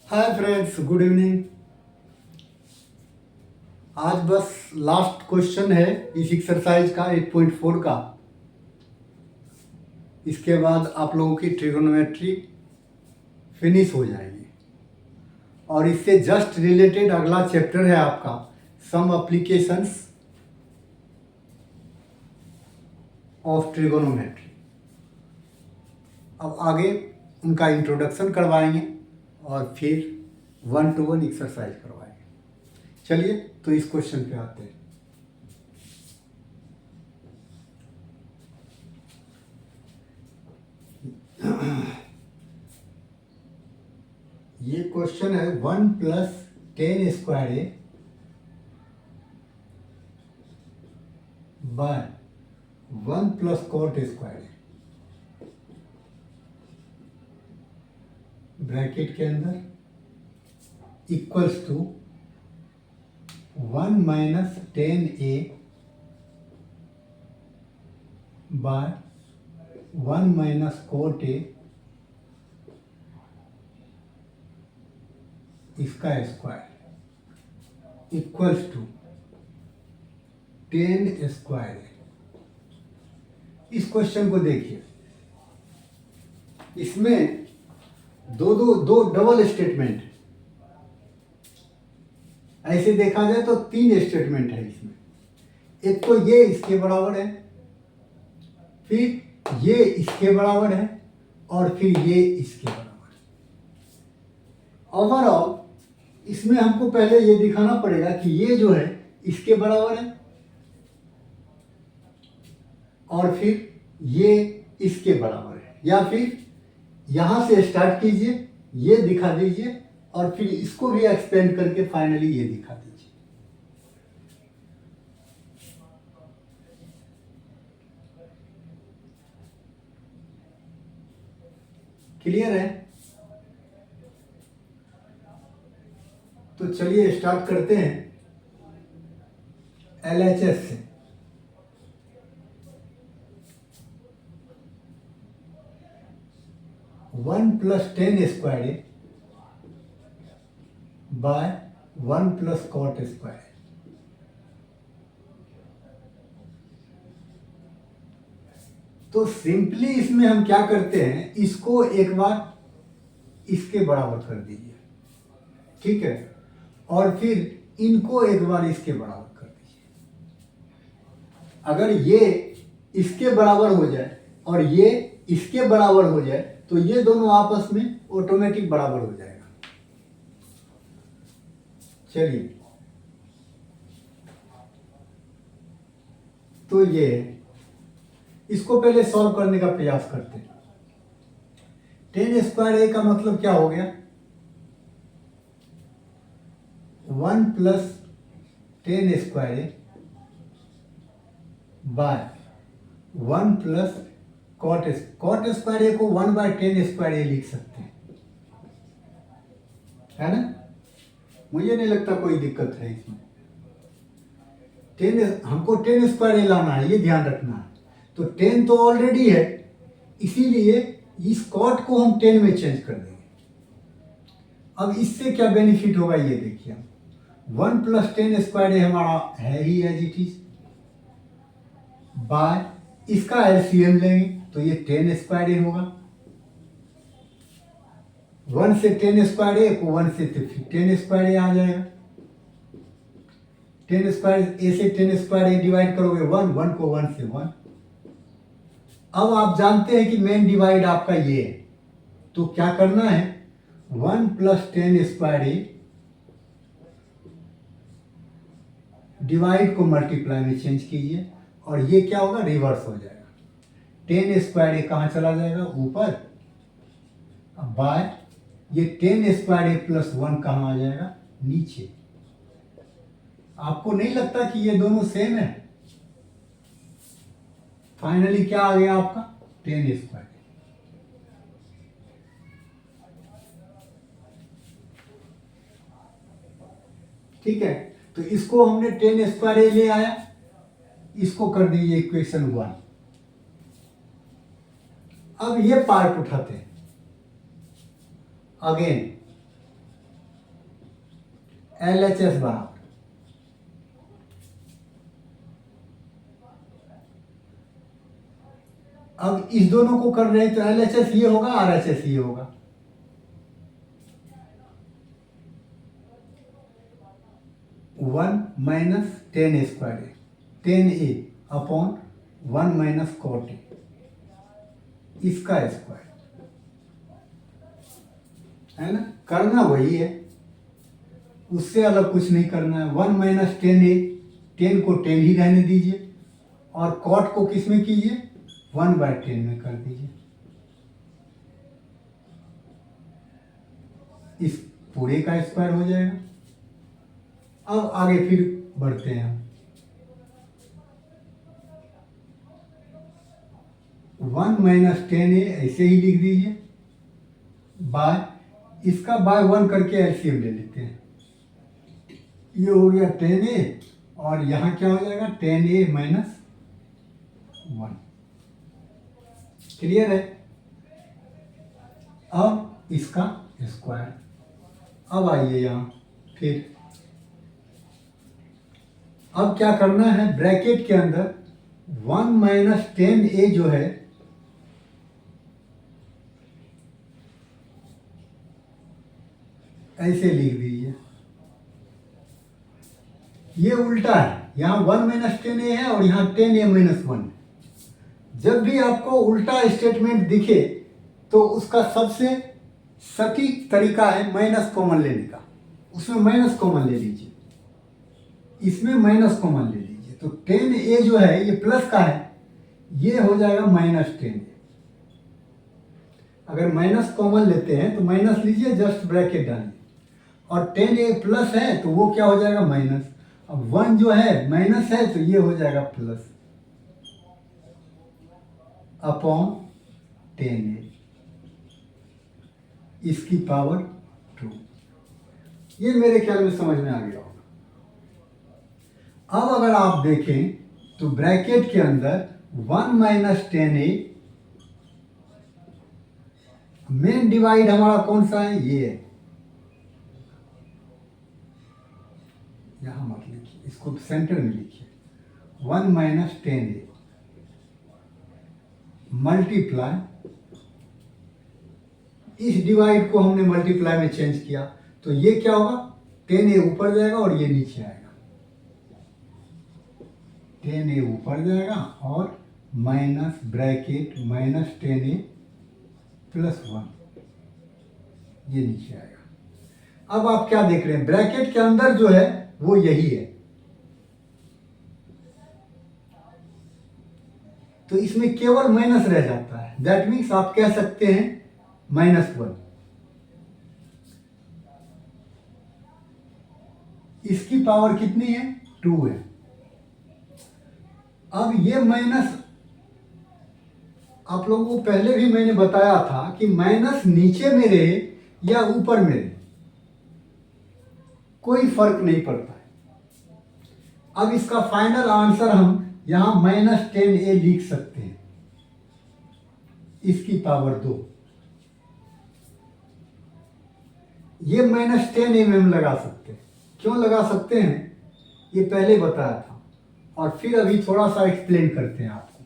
Hi friends, good evening. आज बस last question है इस एक्सरसाइज का 8.4 का। इसके बाद आप लोगों की ट्रिगोनोमेट्री फिनिश हो जाएगी और इससे जस्ट रिलेटेड अगला चैप्टर है आपका सम एप्लीकेशंस ऑफ ट्रिगोनोमेट्री। अब आगे उनका इंट्रोडक्शन करवाएंगे और फिर 1-to-1 एक्सरसाइज करवाएंगे। चलिए तो इस क्वेश्चन पे आते हैं। ये क्वेश्चन है 1 + 10 square A by 1 + cot square A, bracket के अंदर equals to 1 - 10a by 1 - cot a इसका स्क्वायर इक्वल्स टू 10 स्क्वायर है। इस क्वेश्चन को देखिए, इसमें दो डबल स्टेटमेंट। ऐसे देखा जाए तो 3 स्टेटमेंट है इसमें। एक तो ये इसके बराबर है, फिर ये इसके बराबर है और फिर ये इसके बराबर है। ओवरऑल इसमें हमको पहले ये दिखाना पड़ेगा कि ये जो है इसके बराबर है और फिर ये इसके बराबर है, या फिर यहां से स्टार्ट कीजिए, ये दिखा दीजिए और फिर इसको भी एक्सपेंड करके फाइनली ये दिखा दीजिए। क्लियर है? तो चलिए स्टार्ट करते हैं LHS से। One + 10 square A by 1 + cot square. तो सिंपली इसमें हम क्या करते हैं, इसको एक बार इसके बराबर कर दीजिए, ठीक है, और फिर इनको एक बार इसके बराबर कर दीजिए। अगर ये इसके बराबर हो जाए और ये इसके बराबर हो जाए तो ये दोनों आपस में ऑटोमेटिक बराबर हो जाएगा। चलिए, तो ये इसको पहले सॉल्व करने का प्रयास करते हैं। 10 स्क्वायर ए का मतलब क्या हो गया, 1 + 10 square A by 1 + cot square ए को 1/10 स्क्वायर ए लिख सकते हैं, है ना। मुझे नहीं लगता कोई दिक्कत है इसमें। 10 हमको 10 स्क्वायर ए लाना है, ये ध्यान रखना है। तो 10 तो ऑलरेडी है, इसीलिए इस कॉट को हम 10 में चेंज कर देंगे। अब इससे क्या बेनिफिट होगा ये देखिए, 1 + 10 स्क्वायर ए हमारा है ही एज इट इज, बाय इसका एलसीएम लेंगे तो ये 10 स्क्वायर ए होगा। 1 से 10 स्क्वायर ए को 1 से 10 स्क्वायर ए आ जाएगा। 10 स्क्वायर ए से 10 स्क्वायर ए डिवाइड करोगे 1 को 1 से 1। अब आप जानते हैं कि मेन डिवाइड आपका ये है, तो क्या करना है, 1 + 10 स्क्वायर ए डिवाइड को मल्टीप्लाई में चेंज कीजिए और ये क्या होगा, रिवर्स हो जाएगा। 10 स्क्वायर ए कहाँ चला जाएगा, ऊपर, बाय ये 10 स्क्वायर ए + 1 कहाँ आ जाएगा, नीचे। आपको नहीं लगता कि ये दोनों सेम है? फाइनली क्या आ गया आपका, 10 स्क्वायर। ठीक है, तो इसको हमने 10 स्क्वायर ए ले आया, इसको कर दीजिए इक्वेशन 1। अब ये पार्ट उठाते हैं अगेन, LHS बराबर, अब इस दोनों को कर रहे हैं तो LHS ये होगा, RHS ये होगा। One minus 10A², 10A upon 1 minus cot A, इसका स्क्वायर, है ना। करना वही है, उससे अलग कुछ नहीं करना है। 1 माइनस 10A, 10 को 10 ही रहने दीजिए और कॉट को किस में कीजिए, 1/10 में कर दीजिए। इस पूरे का स्क्वायर हो जाएगा। अब आगे फिर बढ़ते हैं हम। 1 माइनस 10A ऐसे ही लिख दीजिए, बाय इसका बाय 1 करके एलसीएम ले लेते हैं। ये हो गया 10A और यहाँ क्या हो जाएगा, 10A माइनस 1। क्लियर है। अब इसका स्क्वायर। अब आइए यहाँ फिर, अब क्या करना है, ब्रैकेट के अंदर 1 माइनस 10A जो है ऐसे लिख दीजिए। ये उल्टा है, यहाँ 1 माइनस 10A है और यहाँ 10A माइनस 1। जब भी आपको उल्टा स्टेटमेंट दिखे तो उसका सबसे सटीक तरीका है माइनस कॉमन लेने का। उसमें माइनस कॉमन ले लीजिए, इसमें माइनस कॉमन ले लीजिए, तो 10A जो है ये प्लस का है, ये हो जाएगा माइनस 10A। अगर माइनस कॉमन लेते हैं तो माइनस लीजिए, जस्ट ब्रैकेट डालिए, और 10A प्लस है तो वो क्या हो जाएगा, माइनस। अब 1 जो है माइनस है तो ये हो जाएगा प्लस अपॉन 10A, इसकी पावर 2। ये मेरे ख्याल में समझ में आ गया होगा। अब अगर आप देखें तो ब्रैकेट के अंदर 1 माइनस 10A, मेन डिवाइड हमारा कौन सा है, ये है। यहां मत लिखिए, इसको सेंटर में लिखिए। 1 माइनस 10A मल्टीप्लाई, इस डिवाइड को हमने मल्टीप्लाई में चेंज किया तो ये क्या होगा, 10A ऊपर जाएगा और ये नीचे आएगा। 10A ऊपर जाएगा और minus bracket minus 10A plus 1, ये नीचे आएगा। अब आप क्या देख रहे हैं, ब्रैकेट के अंदर जो है वो यही है, तो इसमें केवल माइनस रह जाता है। दैट मीन्स आप कह सकते हैं -1। इसकी पावर कितनी है, 2 है। अब ये माइनस, आप लोगों को पहले भी मैंने बताया था कि माइनस नीचे में रहे या ऊपर में रहे कोई फर्क नहीं पड़ता है। अब इसका फाइनल आंसर हम यहां -10A लिख सकते हैं, इसकी पावर 2। ये -10A में हम लगा सकते हैं। क्यों लगा सकते हैं, ये पहले बताया था और फिर अभी थोड़ा सा एक्सप्लेन करते हैं आपको।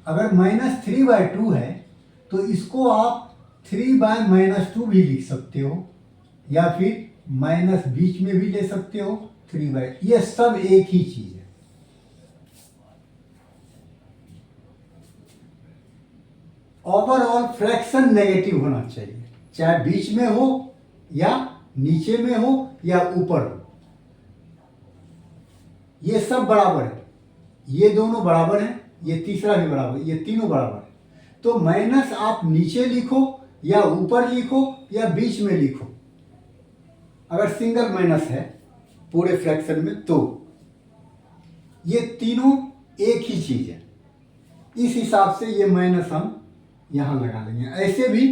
अगर -3/2 है तो इसको आप 3/-2 भी लिख सकते हो, या फिर माइनस बीच में भी ले सकते हो 3/, ये सब एक ही चीज है। ओवरऑल फ्रैक्शन नेगेटिव होना चाहिए, चाहे बीच में हो या नीचे में हो या ऊपर हो, ये सब बराबर है। ये दोनों बराबर हैं, ये तीसरा भी बराबर, ये तीनों बराबर है। तो माइनस आप नीचे लिखो या ऊपर लिखो या बीच में लिखो, अगर सिंगल माइनस है पूरे फ्रैक्शन में तो ये तीनों एक ही चीज है। इस हिसाब से ये माइनस हम यहां लगा लेंगे। ऐसे भी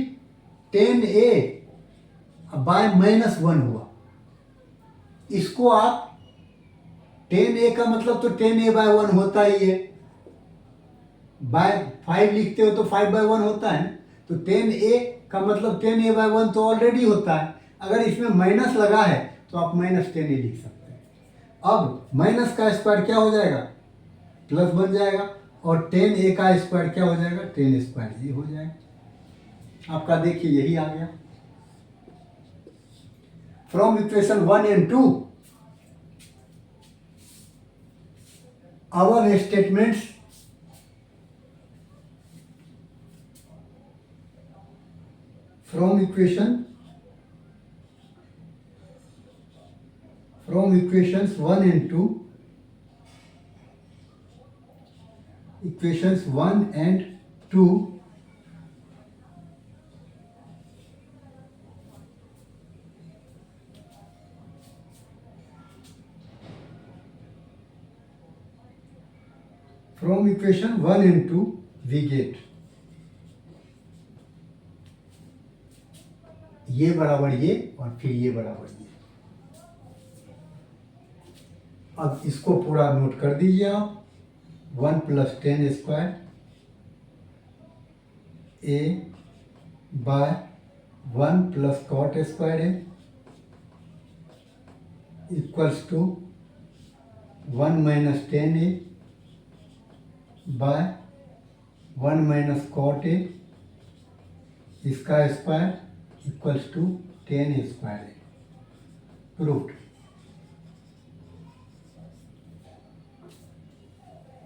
10A बाय -1 हुआ, इसको आप 10A का मतलब तो 10A/1 होता ही है, बाय 5 लिखते हो तो 5/1 होता है, तो 10A का मतलब 10A/1 तो ऑलरेडी होता है। अगर इसमें माइनस लगा है तो आप -10 ही लिख सकते हैं। अब माइनस का स्क्वायर क्या हो जाएगा, प्लस बन जाएगा, और 10a का स्क्वायर क्या हो जाएगा, 10 स्क्वायर ये हो जाएगा। आपका देखिए यही आ गया। From equation 1 and 2 our statements from equations 1 and 2, equations 1 and 2 from equation 1 and 2 we get ये बराबर ये और फिर ये बराबर ये। अब इसको पूरा नोट कर दीजिए आप। 1 + 10 square a by 1 + cot square है equals to 1 - 10a by 1 - cot a इसका स्क्वायर इक्वल्स टू 10 स्क्वायर है। प्रूव्ड।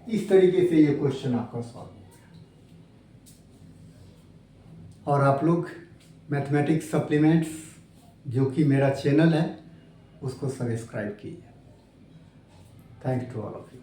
इस तरीके से ये क्वेश्चन आपका सॉल्व हो गया। और आप लोग मैथमेटिक्स सप्लीमेंट्स जो कि मेरा चैनल है उसको सब्सक्राइब कीजिए। Thanks to all of you.